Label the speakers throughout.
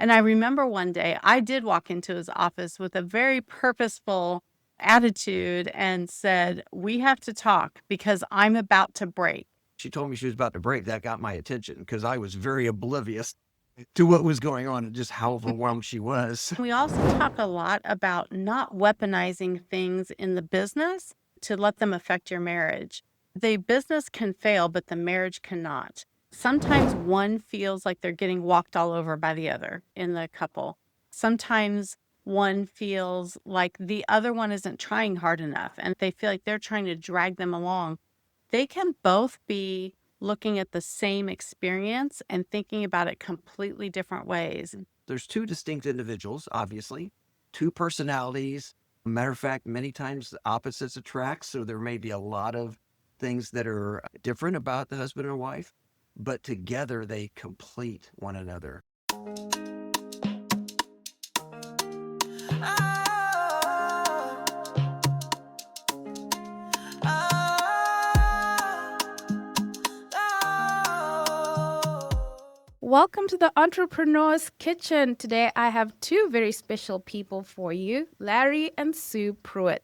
Speaker 1: And I remember one day I did walk into his office with a very purposeful attitude and said, "We have to talk because I'm about to break."
Speaker 2: She told me she was about to break. That got my attention because I was very oblivious to what was going on and just how overwhelmed she was.
Speaker 1: We also talk a lot about not weaponizing things in the business to let them affect your marriage. The business can fail, but the marriage cannot. Sometimes one feels like they're getting walked all over by the other in the couple. Sometimes one feels like the other one isn't trying hard enough and they feel like they're trying to drag them along. They can both be looking at the same experience and thinking about it completely different ways.
Speaker 2: There's two distinct individuals, obviously, two personalities. Matter of fact, many times the opposites attract. So there may be a lot of things that are different about the husband and wife, but together they complete one another.
Speaker 3: Welcome to the Entrepreneur's Kitchen. Today I have two very special people for you, Larry and Sue Pruett.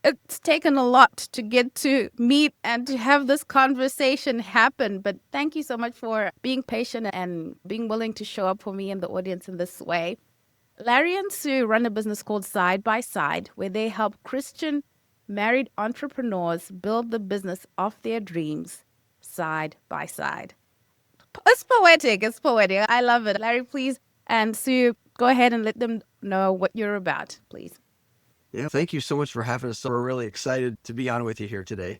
Speaker 3: It's taken a lot to get to meet and to have this conversation happen, but thank you so much for being patient and being willing to show up for me and the audience in this way. Larry and Sue run a business called Side by Side, where they help Christian married entrepreneurs build the business of their dreams side by side. It's poetic. It's poetic. I love it. Larry, please, and Sue, go ahead and let them know what you're about, please.
Speaker 2: Yeah, thank you so much for having us. We're really excited to be on with you here today.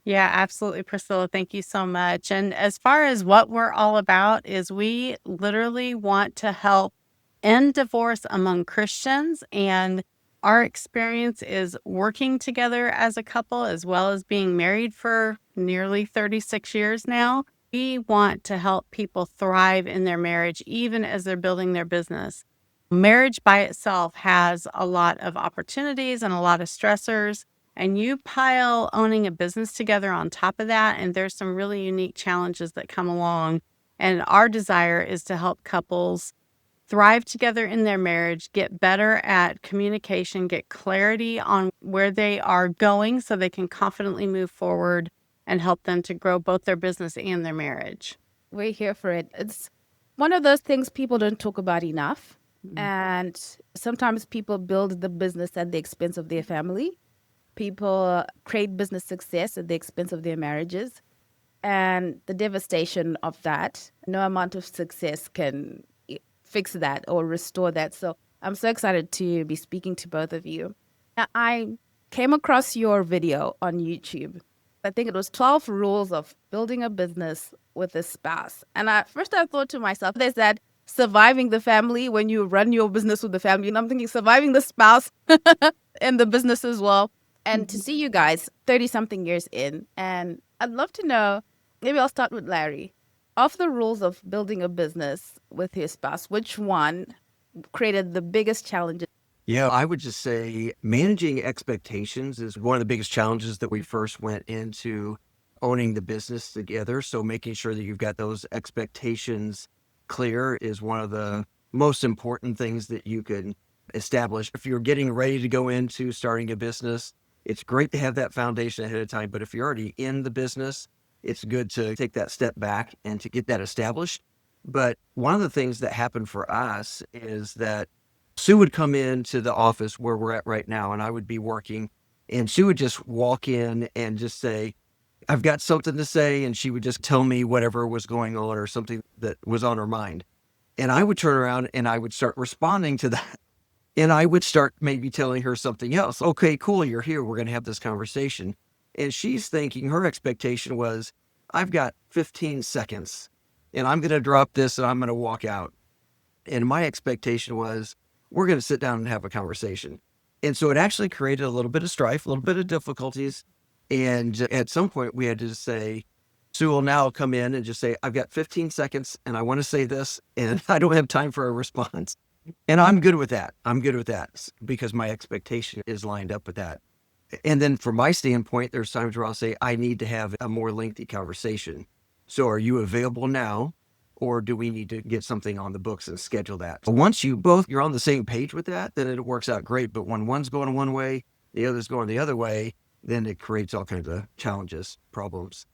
Speaker 1: Yeah, absolutely, Priscilla. Thank you so much. And as far as what we're all about is we literally want to help end divorce among Christians. And our experience is working together as a couple as well as being married for nearly 36 years now. We want to help people thrive in their marriage, even as they're building their business. Marriage by itself has a lot of opportunities and a lot of stressors. And you pile owning a business together on top of that, and there's some really unique challenges that come along. And our desire is to help couples thrive together in their marriage, get better at communication, get clarity on where they are going so they can confidently move forward and help them to grow both their business and their marriage.
Speaker 3: We're here for it. It's one of those things people don't talk about enough.
Speaker 1: Mhm.
Speaker 3: And sometimes people build the business at the expense of their family. People create business success at the expense of their marriages. And the devastation of that, no amount of success can fix that or restore that. So I'm so excited to be speaking to both of you. I came across your video on YouTube. I think it was 12 rules of building a business with a spouse. And at first I thought to myself, there's that surviving the family when you run your business with the family. And I'm thinking surviving the spouse and the business as well. And to see you guys 30 something years in. And I'd love to know, maybe I'll start with Larry. Of the rules of building a business with your spouse, which one created the biggest challenges?
Speaker 2: Yeah, I would just say managing expectations is one of the biggest challenges that we first went into owning the business together. So making sure that you've got those expectations clear is one of the most important things that you can establish. If you're getting ready to go into starting a business, it's great to have that foundation ahead of time. But if you're already in the business, it's good to take that step back and to get that established. But one of the things that happened for us is that Sue would come into the office where we're at right now, and I would be working, and Sue would just walk in and just say, I've got something to say. And she would just tell me whatever was going on or something that was on her mind. And I would turn around and I would start responding to that. And I would start maybe telling her something else. Okay, cool. You're here. We're going to have this conversation. And she's thinking her expectation was, I've got 15 seconds and I'm going to drop this and I'm going to walk out. And my expectation was, we're going to sit down and have a conversation. And so it actually created a little bit of strife, a little bit of difficulties. And at some point we had to say, Sue will now come in and just say, I've got 15 seconds and I want to say this and I don't have time for a response. And I'm good with that. I'm good with that because my expectation is lined up with that. And then from my standpoint, there's times where I'll say, I need to have a more lengthy conversation. So are you available now? or do we need to get something on the books and schedule that? But once you're on the same page with that, then it works out great. But when one's going one way, the other's going the other way, then it creates all kinds of challenges, problems.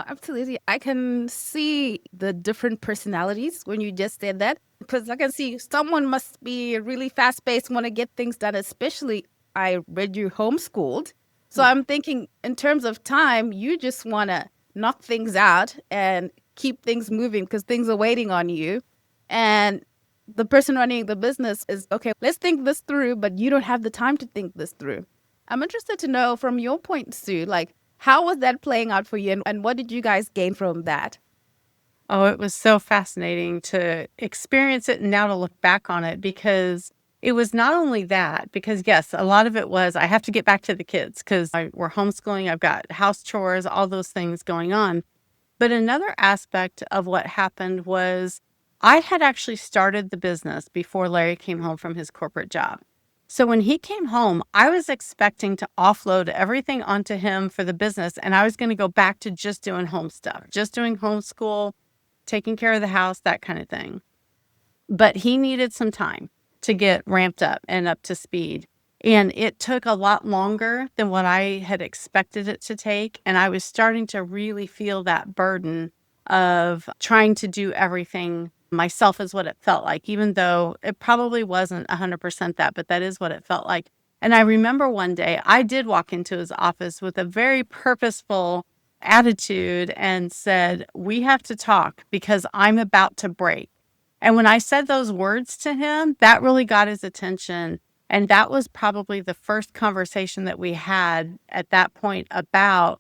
Speaker 3: Absolutely. I can see the different personalities when you just said that, because I can see someone must be really fast paced, want to get things done, especially I read you homeschooled. So
Speaker 1: Yeah.
Speaker 3: I'm thinking in terms of time, you just want to knock things out and keep things moving because things are waiting on you. And the person running the business is, okay, let's think this through, but you don't have the time to think this through. I'm interested to know from your point, Sue, like, how was that playing out for you, and what did you guys gain from that?
Speaker 1: Oh, it was so fascinating to experience it and now to look back on it, because it was not only that, because yes, a lot of it was I have to get back to the kids because we're homeschooling, I've got house chores, all those things going on. But another aspect of what happened was I had actually started the business before Larry came home from his corporate job. So when he came home, I was expecting to offload everything onto him for the business, and I was going to go back to just doing home stuff, just doing homeschool, taking care of the house, that kind of thing. But he needed some time to get ramped up and up to speed. And it took a lot longer than what I had expected it to take. And I was starting to really feel that burden of trying to do everything myself, is what it felt like, even though it probably wasn't 100% that, but that is what it felt like. And I remember one day I did walk into his office with a very purposeful attitude and said, "We have to talk because I'm about to break." And when I said those words to him, that really got his attention. And that was probably the first conversation that we had at that point about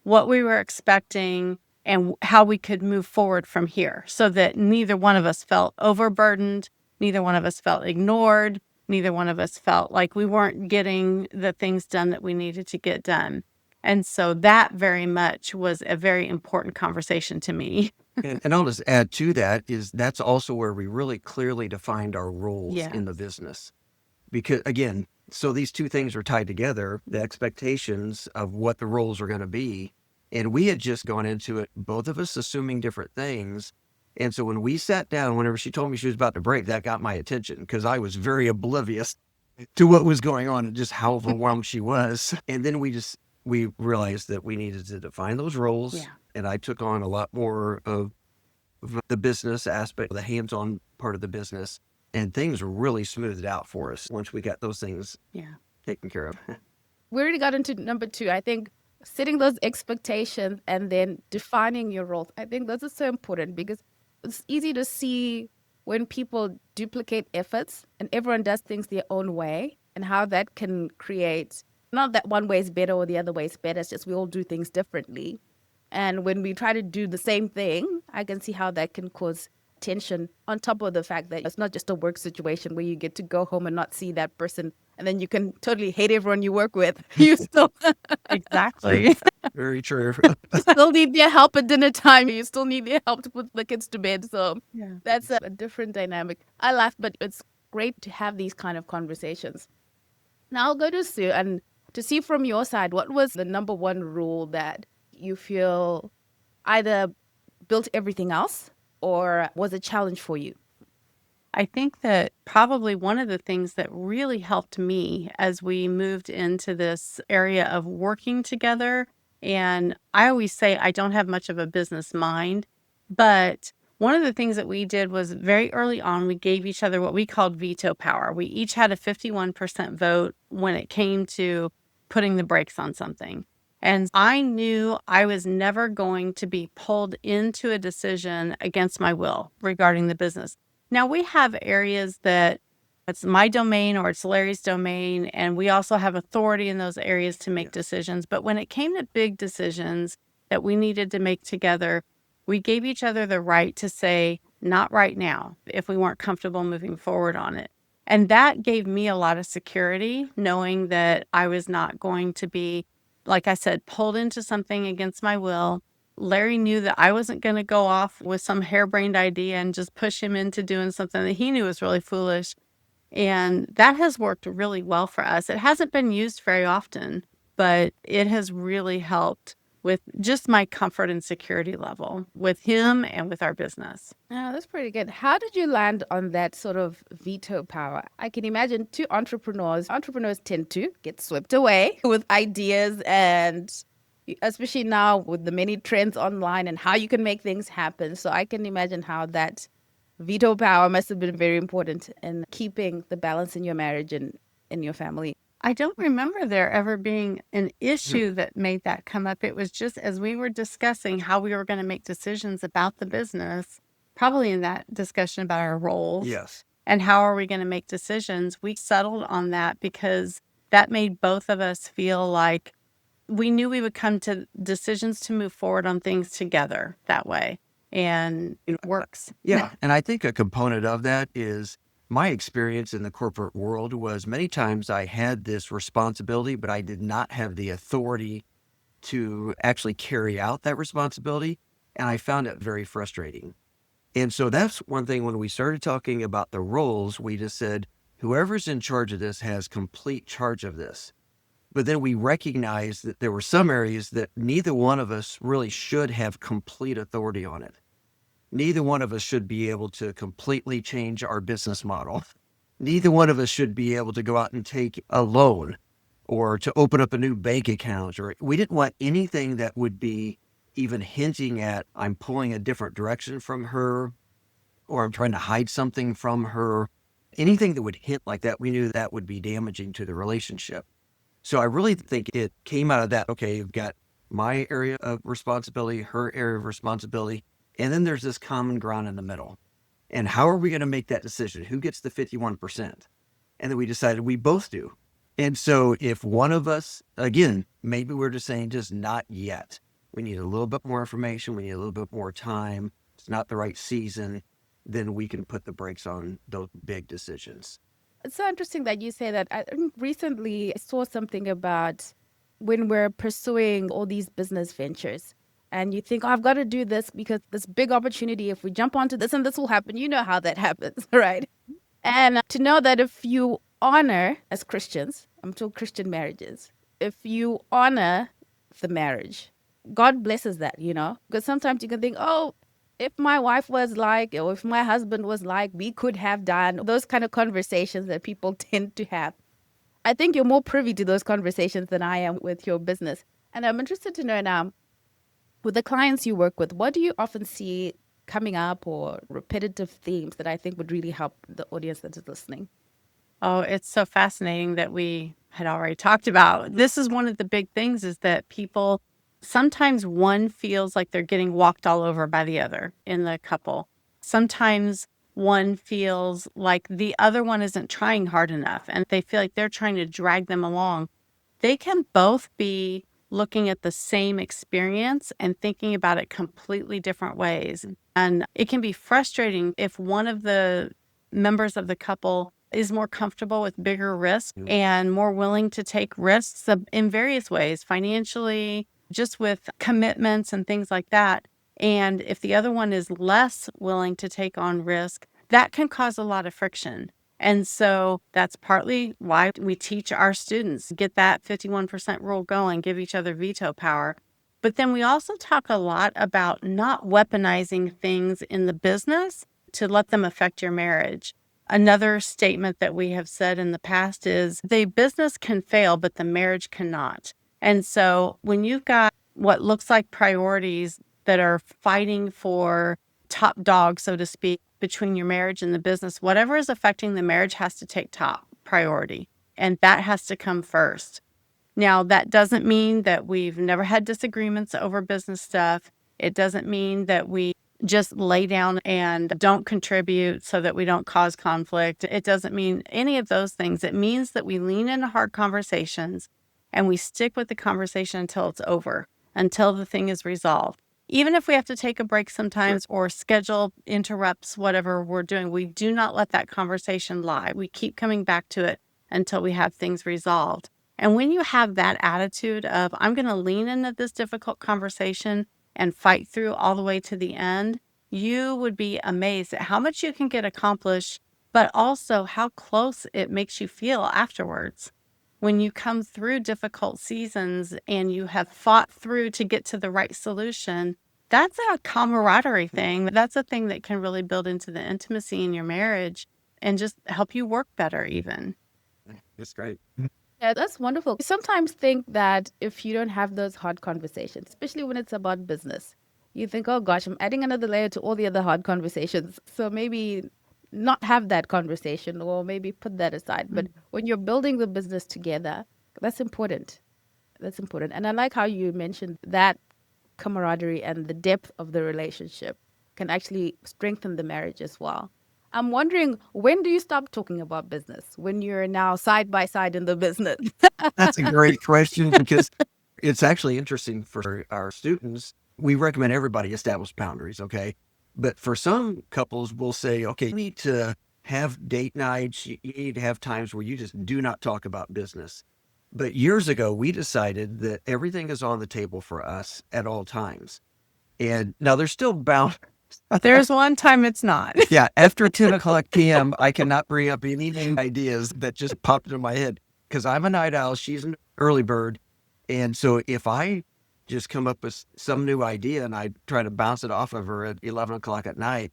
Speaker 1: what we were expecting and how we could move forward from here, so that neither one of us felt overburdened, neither one of us felt ignored, neither one of us felt like we weren't getting the things done that we needed to get done. And so that very much was a very important conversation to me.
Speaker 2: And I'll just add to that is that's also where we really clearly defined our roles
Speaker 1: Yeah.
Speaker 2: in the business. Because again, so these two things are tied together, the expectations of what the roles are going to be. And we had just gone into it, both of us assuming different things. And so when we sat down, whenever she told me she was about to break, that got my attention because I was very oblivious to what was going on and just how overwhelmed she was. And then we realized that we needed to define those roles.
Speaker 1: Yeah.
Speaker 2: And I took on a lot more of the business aspect, the hands-on part of the business, and things really smoothed out for us once we got those things
Speaker 1: Yeah.
Speaker 2: taken care of.
Speaker 3: We already got into number two. I think setting those expectations and then defining your roles. I think those are so important because it's easy to see when people duplicate efforts and everyone does things their own way, and how that can create, not that one way is better or the other way is better, it's just we all do things differently. And when we try to do the same thing, I can see how that can cause tension, on top of the fact that it's not just a work situation where you get to go home and not see that person and then you can totally hate everyone you work with. You still
Speaker 1: Exactly.
Speaker 2: Very true.
Speaker 3: still need their help at dinner time. You still need their help to put the kids to bed. So
Speaker 1: Yeah.
Speaker 3: that's a different dynamic. I laugh, but it's great to have these kind of conversations. Now I'll go to Sue and to see from your side, what was the number one rule that you feel either built everything else or was a challenge for you?
Speaker 1: I think that probably one of the things that really helped me as we moved into this area of working together, and I always say I don't have much of a business mind, but one of the things that we did was very early on, we gave each other what we called veto power. We each had a 51% vote when it came to putting the brakes on something. And I knew I was never going to be pulled into a decision against my will regarding the business. Now we have areas that it's my domain or it's Larry's domain, and we also have authority in those areas to make decisions. But when it came to big decisions that we needed to make together, we gave each other the right to say, not right now, if we weren't comfortable moving forward on it. And that gave me a lot of security, knowing that I was not going to be, like I said, pulled into something against my will. Larry knew that I wasn't going to go off with some harebrained idea and just push him into doing something that he knew was really foolish. And that has worked really well for us. It hasn't been used very often, but it has really helped with just my comfort and security level with him and with our business.
Speaker 3: Oh, that's pretty good. How did you land on that sort of veto power? I can imagine two entrepreneurs. Entrepreneurs tend to get swept away with ideas, and especially now with the many trends online and how you can make things happen. So I can imagine how that veto power must have been very important in keeping the balance in your marriage and in your family.
Speaker 1: I don't remember there ever being an issue that made that come up. It was just as we were discussing how we were going to make decisions about the business, probably in that discussion about our roles
Speaker 2: Yes.
Speaker 1: and how are we going to make decisions, we settled on that because that made both of us feel like we knew we would come to decisions to move forward on things together that way. And
Speaker 2: You
Speaker 1: it works.
Speaker 2: Yeah. And I think a component of that is my experience in the corporate world was many times I had this responsibility, but I did not have the authority to actually carry out that responsibility. And I found it very frustrating. And so that's one thing when we started talking about the roles, we just said, whoever's in charge of this has complete charge of this. But then we recognized that there were some areas that neither one of us really should have complete authority on it. Neither one of us should be able to completely change our business model. Neither one of us should be able to go out and take a loan or to open up a new bank account. Or we didn't want anything that would be even hinting at I'm pulling a different direction from her or I'm trying to hide something from her. Anything that would hint like that, we knew that would be damaging to the relationship. So I really think it came out of that. Okay, you've got my area of responsibility, her area of responsibility, and then there's this common ground in the middle. And how are we going to make that decision? Who gets the 51%? And then we decided we both do. And so if one of us, again, maybe we're just saying just not yet. We need a little bit more information. We need a little bit more time. It's not the right season. Then we can put the brakes on those big decisions.
Speaker 3: It's so interesting that you say that. I think recently I saw something about when we're pursuing all these business ventures and you think, oh, I've got to do this because this big opportunity, if we jump onto this and this will happen, you know how that happens, right? And to know that if you honor, as Christians, I'm talking Christian marriages, if you honor the marriage, God blesses that, you know? Because sometimes you can think, oh, if my wife was like, or if my husband was like, we could have done those kind of conversations that people tend to have. I think you're more privy to those conversations than I am with your business. And I'm interested to know now, with the clients you work with, what do you often see coming up or repetitive themes that I think would really help the audience that is listening?
Speaker 1: Oh, it's so fascinating that we had already talked about. This is one of the big things is that people sometimes one feels like they're getting walked all over by the other in the couple. Sometimes one feels like the other one isn't trying hard enough and they feel like they're trying to drag them along. They can both be looking at the same experience and thinking about it completely different ways. And it can be frustrating if one of the members of the couple is more comfortable with bigger risks and more willing to take risks in various ways, financially, just with commitments and things like that. And if the other one is less willing to take on risk, that can cause a lot of friction. And so that's partly why we teach our students, get that 51% rule going, give each other veto power. But then we also talk a lot about not weaponizing things in the business to let them affect your marriage. Another statement that we have said in the past is the business can fail, but the marriage cannot. And so when you've got what looks like priorities that are fighting for top dog, so to speak, between your marriage and the business, whatever is affecting the marriage has to take top priority. And that has to come first. Now, that doesn't mean that we've never had disagreements over business stuff. It doesn't mean that we just lay down and don't contribute so that we don't cause conflict. It doesn't mean any of those things. It means that we lean into hard conversations and we stick with the conversation until it's over, until the thing is resolved. Even if we have to take a break sometimes or schedule interrupts whatever we're doing, we do not let that conversation lie. We keep coming back to it until we have things resolved. And when you have that attitude of, I'm going to lean into this difficult conversation and fight through all the way to the end, you would be amazed at how much you can get accomplished, but also how close it makes you feel afterwards. when you come through difficult seasons and you have fought through to get to the right solution, that's a camaraderie thing. That's a thing that can really build into the intimacy in your marriage and just help you work better even.
Speaker 2: It's great.
Speaker 3: Yeah, that's wonderful. I sometimes think that if you don't have those hard conversations, especially when it's about business, you think, oh gosh, I'm adding another layer to all the other hard conversations. So maybe not have that conversation or maybe put that aside. But when you're building the business together, that's important. That's important. And I like how you mentioned that camaraderie and the depth of the relationship can actually strengthen the marriage as well. I'm wondering, when do you stop talking about business? When you're now side by side in the business?
Speaker 2: That's a great question because it's actually interesting for our students. We recommend everybody establish boundaries, okay? But for some couples, we'll say, okay, you need to have date nights. You need to have times where you just do not talk about business. But years ago, we decided that everything is on the table for us at all times. And now there's still boundaries.
Speaker 1: There's one time it's not.
Speaker 2: Yeah, after 10 o'clock p.m., I cannot bring up any new ideas that just popped into my head because I'm a night owl. She's an early bird. And so if I just come up with some new idea and I try to bounce it off of her at 11 o'clock at night,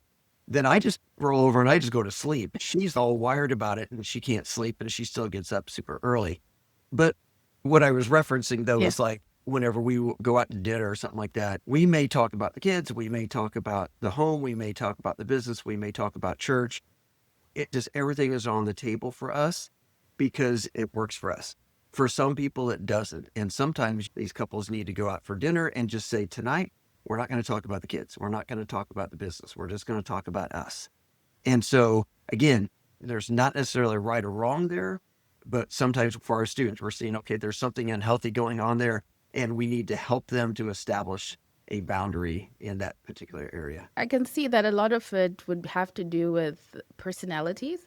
Speaker 2: then I just roll over and I just go to sleep. She's all wired about it and she can't sleep and she still gets up super early. But what I was referencing though
Speaker 1: Yeah.
Speaker 2: is like whenever we go out to dinner or something like that, we may talk about the kids, we may talk about the home, we may talk about the business, we may talk about church. It just everything is on the table for us because it works for us. For some people, it doesn't. And sometimes these couples need to go out for dinner and just say, tonight, we're not going to talk about the kids. We're not going to talk about the business. We're just going to talk about us. And so, again, there's not necessarily right or wrong there, but sometimes for our students, we're seeing, okay, there's something unhealthy going on there, and we need to help them to establish a boundary in that particular area.
Speaker 3: I can see that a lot of it would have to do with personalities.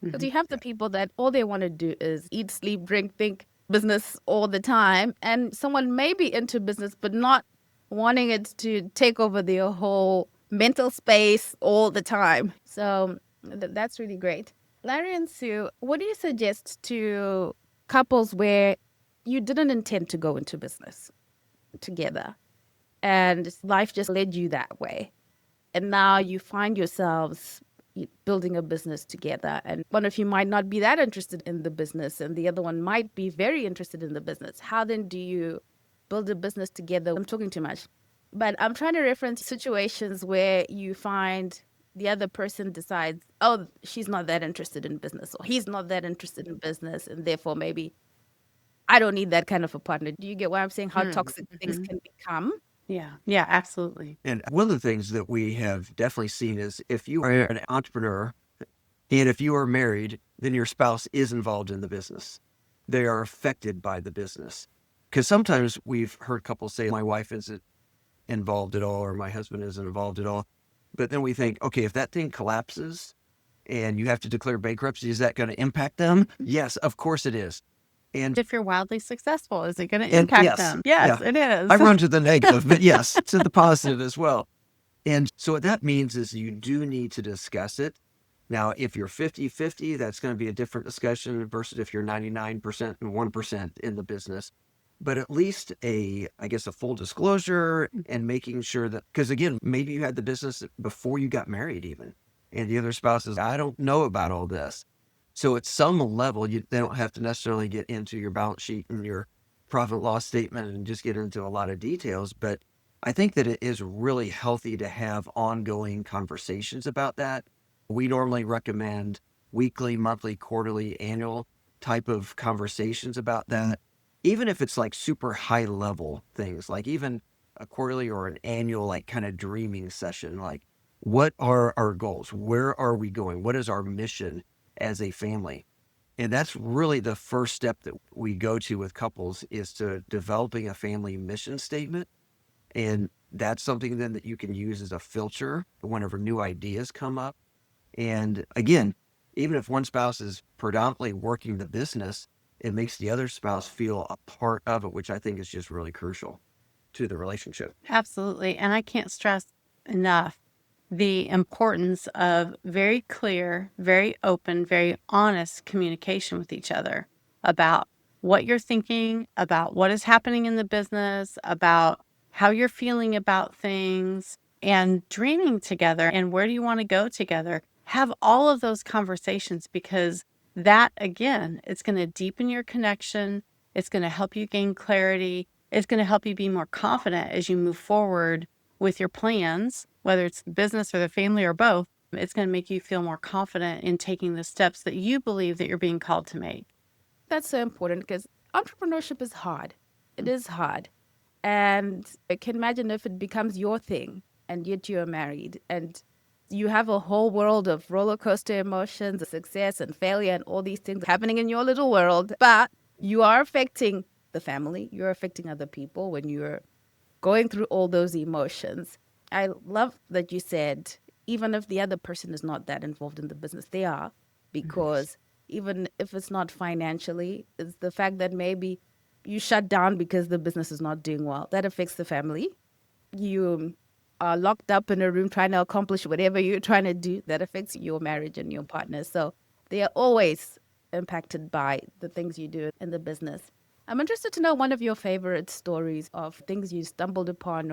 Speaker 3: Because you have the people that all they want to do is eat, sleep, drink, think business all the time. And someone may be into business, but not wanting it to take over their whole mental space all the time. So that's really great. Larry and Sue, what do you suggest to couples where you didn't intend to go into business together and life just led you that way? And now you find yourselves building a business together, and one of you might not be that interested in the business and the other one might be very interested in the business. How then do you build a business together? I'm talking too much, but I'm trying to reference situations where you find the other person decides, oh, she's not that interested in business or he's not that interested in business, and therefore maybe I don't need that kind of a partner. Do you get what I'm saying? How toxic things can become?
Speaker 1: Yeah. Yeah, absolutely.
Speaker 2: And one of the things that we have definitely seen is if you are an entrepreneur and if you are married, then your spouse is involved in the business. They are affected by the business. Because sometimes we've heard couples say, my wife isn't involved at all or my husband isn't involved at all. But then we think, okay, if that thing collapses and you have to declare bankruptcy, is that going to impact them? Yes, of course it is. And
Speaker 1: If you're wildly successful, is it going to
Speaker 2: and
Speaker 1: impact
Speaker 2: yes,
Speaker 1: them? Yes,
Speaker 2: yeah,
Speaker 1: it is.
Speaker 2: I run to the negative, but yes, to the positive as well. And so what that means is you do need to discuss it. Now, if you're 50-50, that's going to be a different discussion versus if you're 99% and 1% in the business. But at least I guess, a full disclosure and making sure that, because again, maybe you had the business before you got married even. And the other spouse is, I don't know about all this. So at some level, they don't have to necessarily get into your balance sheet and your profit and loss statement and just get into a lot of details. But I think that it is really healthy to have ongoing conversations about that. We normally recommend weekly, monthly, quarterly, annual type of conversations about that. Even if it's like super high level things, like even a quarterly or an annual, like kind of dreaming session, like what are our goals? Where are we going? What is our mission as a family? And that's really the first step that we go to with couples is to developing a family mission statement. And that's something then that you can use as a filter whenever new ideas come up. And again, even if one spouse is predominantly working the business, it makes the other spouse feel a part of it, which I think is just really crucial to the relationship.
Speaker 1: Absolutely. And I can't stress enough the importance of very clear, very open, very honest communication with each other about what you're thinking about what is happening in the business, about how you're feeling about things, and dreaming together and where do you want to go together. Have all of those conversations because that, again, it's going to deepen your connection. It's going to help you gain clarity. It's going to help you be more confident as you move forward with your plans, whether it's the business or the family or both. It's going to make you feel more confident in taking the steps that you believe that you're being called to make.
Speaker 3: That's so important because entrepreneurship is hard. It is hard. And I can imagine if it becomes your thing and yet you're married and you have a whole world of roller coaster emotions, success and failure and all these things happening in your little world, but you are affecting the family, you're affecting other people when you're going through all those emotions. I love that you said, even if the other person is not that involved in the business, they are, because even if it's not financially, it's the fact that maybe you shut down because the business is not doing well. That affects the family. You are locked up in a room trying to accomplish whatever you're trying to do. That affects your marriage and your partner. So they are always impacted by the things you do in the business. I'm interested to know one of your favorite stories of things you stumbled upon.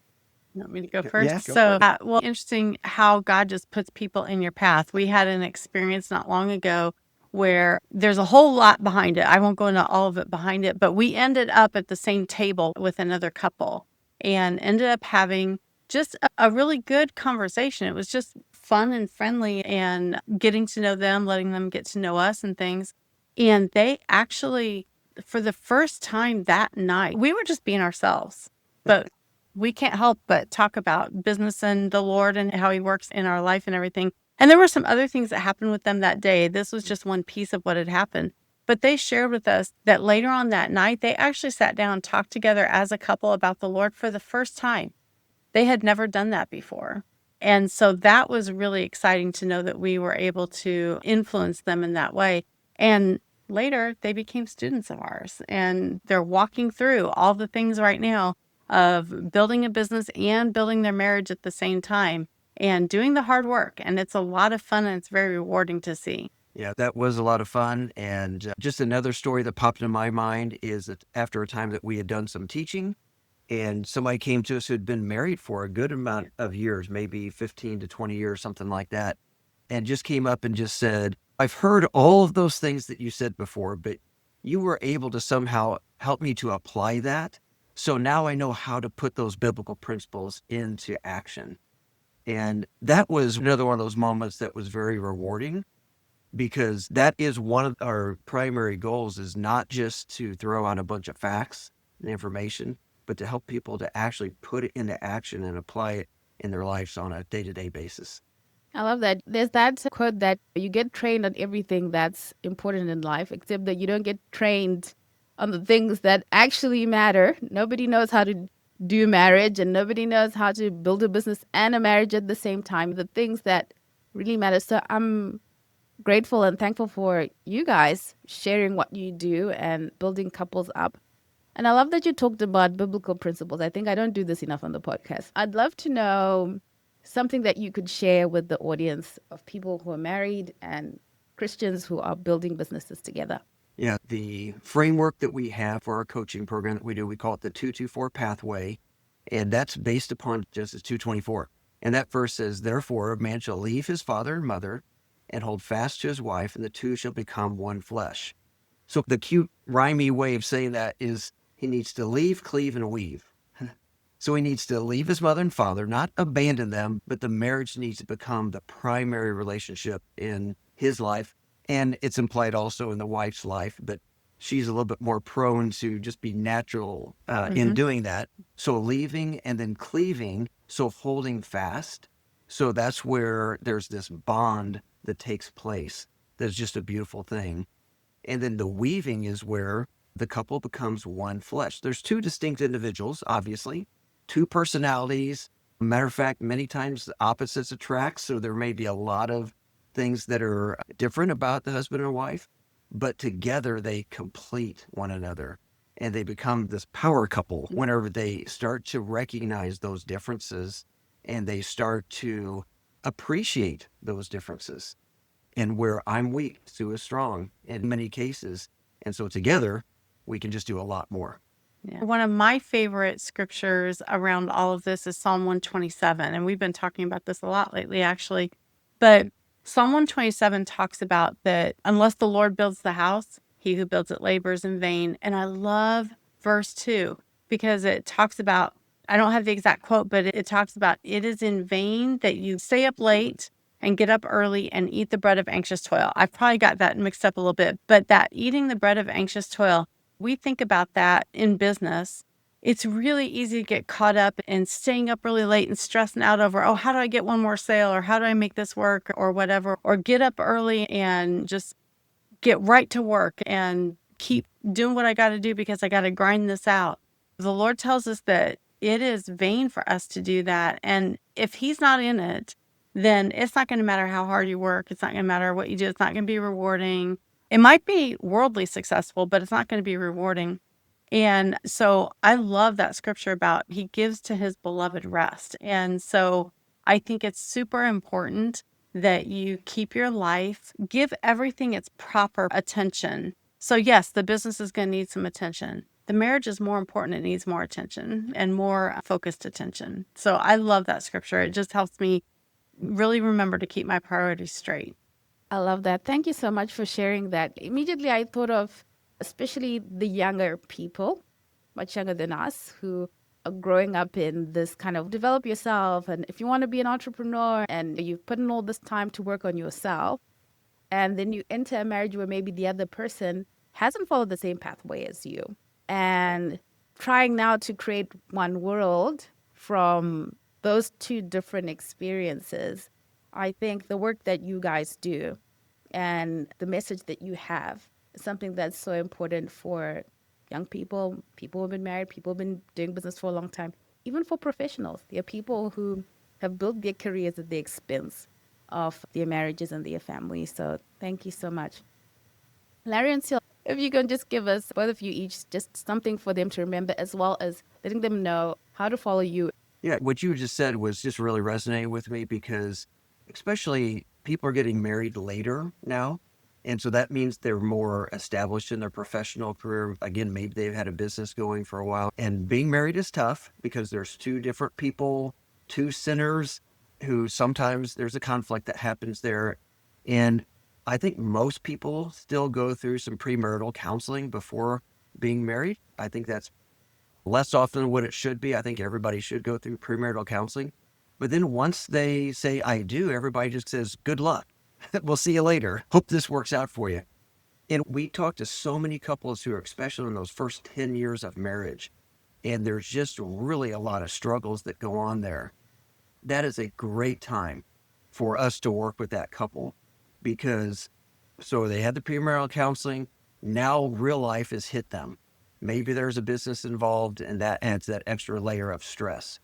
Speaker 1: You want me to go first?
Speaker 2: Yeah, go for
Speaker 1: So,
Speaker 2: it.
Speaker 1: well, interesting how God just puts people in your path. We had an experience not long ago where there's a whole lot behind it. I won't go into all of it behind it, but we ended up at the same table with another couple and ended up having just a really good conversation. It was just fun and friendly and getting to know them, letting them get to know us and things. And they actually, for the first time that night, we were just being ourselves. But we can't help but talk about business and the Lord and how he works in our life and everything. And there were some other things that happened with them that day. This was just one piece of what had happened. But they shared with us that later on that night, they actually sat down and talked together as a couple about the Lord for the first time. They had never done that before. And so that was really exciting to know that we were able to influence them in that way. And later, they became students of ours and they're walking through all the things right now of building a business and building their marriage at the same time and doing the hard work. And it's a lot of fun and it's very rewarding to see.
Speaker 2: Yeah, that was a lot of fun. And just another story that popped in my mind is that after a time that we had done some teaching, and somebody came to us who had been married for a good amount of years, maybe 15 to 20 years, something like that, and just came up and just said, I've heard all of those things that you said before, but you were able to somehow help me to apply that. So now I know how to put those biblical principles into action. And that was another one of those moments that was very rewarding because that is one of our primary goals is not just to throw out a bunch of facts and information, but to help people to actually put it into action and apply it in their lives on a day-to-day basis.
Speaker 3: I love that. There's that quote that you get trained on everything that's important in life, except that you don't get trained on the things that actually matter. Nobody knows how to do marriage and nobody knows how to build a business and a marriage at the same time. The things that really matter. So I'm grateful and thankful for you guys sharing what you do and building couples up. And I love that you talked about biblical principles. I think I don't do this enough on the podcast. I'd love to know something that you could share with the audience of people who are married and Christians who are building businesses together.
Speaker 2: Yeah, the framework that we have for our coaching program that we do, we call it the 224 pathway. And that's based upon Genesis 2:24. And that verse says, therefore, a man shall leave his father and mother and hold fast to his wife, and the two shall become one flesh. So the cute, rhymey way of saying that is he needs to leave, cleave, and weave. So he needs to leave his mother and father, not abandon them, but the marriage needs to become the primary relationship in his life. And it's implied also in the wife's life, but she's a little bit more prone to just be natural in
Speaker 1: Mhm.
Speaker 2: doing that. So leaving and then cleaving, so holding fast. So that's where there's this bond that takes place. That's just a beautiful thing. And then the weaving is where the couple becomes one flesh. There's two distinct individuals, obviously, two personalities. Matter of fact, many times the opposites attract. So there may be a lot of things that are different about the husband and wife, but together they complete one another and they become this power couple whenever they start to recognize those differences and they start to appreciate those differences and where I'm weak, Sue is strong in many cases. And so together we can just do a lot more.
Speaker 1: Yeah. One of my favorite scriptures around all of this is Psalm 127. And we've been talking about this a lot lately, actually. But Psalm 127 talks about that unless the Lord builds the house, he who builds it labors in vain. And I love verse 2 because it talks about, I don't have the exact quote, but it talks about it is in vain that you stay up late and get up early and eat the bread of anxious toil. I've probably got that mixed up a little bit, but that eating the bread of anxious toil, we think about that in business. It's really easy to get caught up in staying up really late and stressing out over, oh, how do I get one more sale, or how do I make this work, or whatever, or get up early and just get right to work and keep doing what I got to do because I got to grind this out. The Lord tells us that it is vain for us to do that. And if he's not in it, then it's not going to matter how hard you work. It's not going to matter what you do. It's not going to be rewarding. It might be worldly successful, but it's not going to be rewarding. And so I love that scripture about he gives to his beloved rest. And so I think it's super important that you keep your life, give everything its proper attention. So yes, the business is going to need some attention. The marriage is more important. It needs more attention and more focused attention. So I love that scripture. It just helps me really remember to keep my priorities straight.
Speaker 3: I love that. Thank you so much for sharing that. Immediately, I thought of especially the younger people, much younger than us, who are growing up in this kind of develop yourself. And if you want to be an entrepreneur and you've put in all this time to work on yourself, and then you enter a marriage where maybe the other person hasn't followed the same pathway as you, and trying now to create one world from those two different experiences. I think the work that you guys do and the message that you have is something that's so important for young people, people who've been married, people who've been doing business for a long time, even for professionals. There are people who have built their careers at the expense of their marriages and their families. So thank you so much. Larry and Sil, if you can just give us, both of you each, just something for them to remember, as well as letting them know how to follow you.
Speaker 2: Yeah, what you just said was just really resonating with me because especially people are getting married later now. And so that means they're more established in their professional career. Again, maybe they've had a business going for a while. And being married is tough because there's two different people, two sinners who sometimes there's a conflict that happens there. And I think most people still go through some premarital counseling before being married. I think that's less often than what it should be. I think everybody should go through premarital counseling. But then once they say, I do, everybody just says, good luck. We'll see you later. Hope this works out for you. And we talk to so many couples who are, especially in those first 10 years of marriage, and there's just really a lot of struggles that go on there. That is a great time for us to work with that couple because so they had the premarital counseling. Now real life has hit them. Maybe there's a business involved and that adds that extra layer of stress.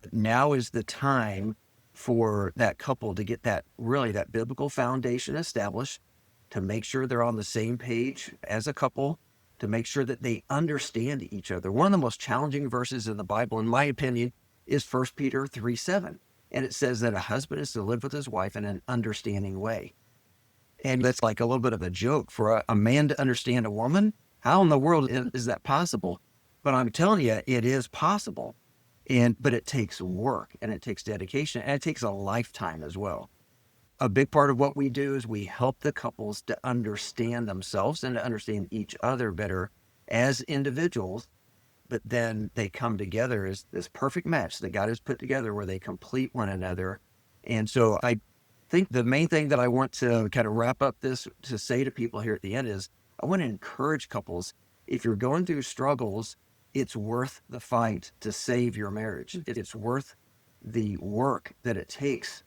Speaker 2: But now is the time for that couple to get that really that biblical foundation established, to make sure they're on the same page as a couple, to make sure that they understand each other. One of the most challenging verses in the Bible, in my opinion, is 1 Peter 3:7. And it says that a husband is to live with his wife in an understanding way. And that's like a little bit of a joke for a man to understand a woman. How in the world is that possible? But I'm telling you, it is possible. But it takes work and it takes dedication and it takes a lifetime as well. A big part of what we do is we help the couples to understand themselves and to understand each other better as individuals. But then they come together as this perfect match that God has put together where they complete one another. And so I think the main thing that I want to kind of wrap up this to say to people here at the end is I want to encourage couples. If you're going through struggles, it's worth the fight to save your marriage. It's worth the work that it takes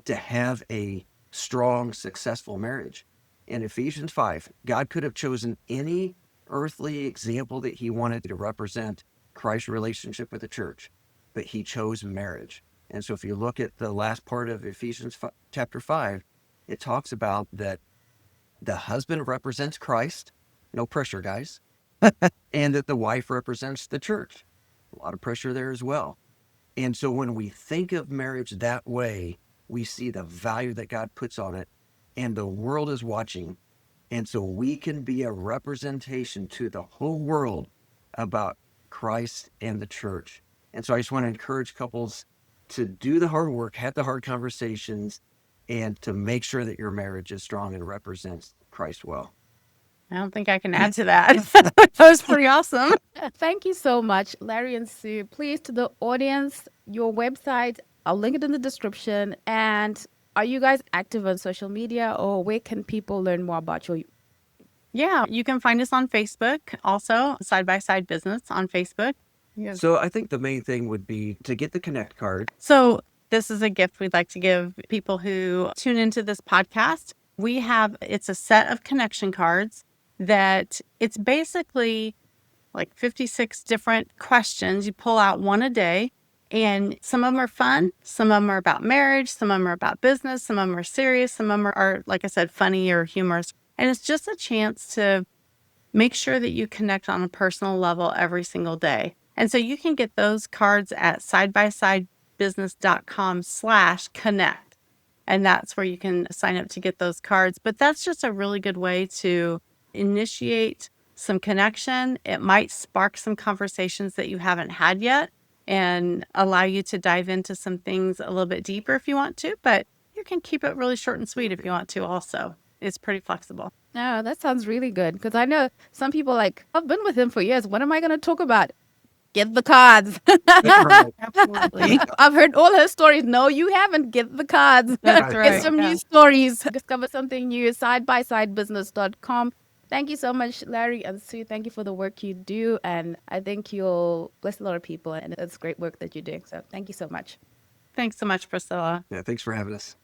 Speaker 2: to have a strong, successful marriage. In Ephesians 5, God could have chosen any earthly example that he wanted to represent Christ's relationship with the church, but he chose marriage. And so if you look at the last part of Ephesians chapter 5, it talks about that the husband represents Christ. No pressure, guys. And that the wife represents the church. A lot of pressure there as well. And so when we think of marriage that way, we see the value that God puts on it, and the world is watching. And so we can be a representation to the whole world about Christ and the church. And so I just want to encourage couples to do the hard work, have the hard conversations, and to make sure that your marriage is strong and represents Christ well.
Speaker 1: I don't think I can add to that. That was pretty awesome.
Speaker 3: Thank you so much, Larry and Sue. Please, to the audience, your website, I'll link it in the description. And are you guys active on social media, or where can people learn more about you?
Speaker 1: Yeah, you can find us on Facebook, also Side by Side Business on Facebook. Yes.
Speaker 2: So I think the main thing would be to get the Connect card.
Speaker 1: So this is a gift we'd like to give people who tune into this podcast. It's a set of connection cards that it's basically like 56 different questions. You pull out one a day, and some of them are fun. Some of them are about marriage. Some of them are about business. Some of them are serious. Some of them are, like I said, funny or humorous. And it's just a chance to make sure that you connect on a personal level every single day. And so you can get those cards at sidebysidebusiness.com/connect. And that's where you can sign up to get those cards. But that's just a really good way to initiate some connection. It might spark some conversations that you haven't had yet and allow you to dive into some things a little bit deeper if you want to. But you can keep it really short and sweet if you want to also. It's pretty flexible.
Speaker 3: No, that sounds really good. Because I know some people like, I've been with him for years. What am I going to talk about? Get the cards.
Speaker 2: Right.
Speaker 1: Absolutely.
Speaker 3: I've heard all her stories. No, you haven't. Get the cards.
Speaker 1: That's
Speaker 3: Get
Speaker 1: right.
Speaker 3: some new stories. Discover something new. Sidebysidebusiness.com. Thank you so much, Larry and Sue. Thank you for the work you do. And I think you'll bless a lot of people. And it's great work that you're doing. So thank you so much.
Speaker 1: Thanks so much, Priscilla.
Speaker 2: Yeah, thanks for having us.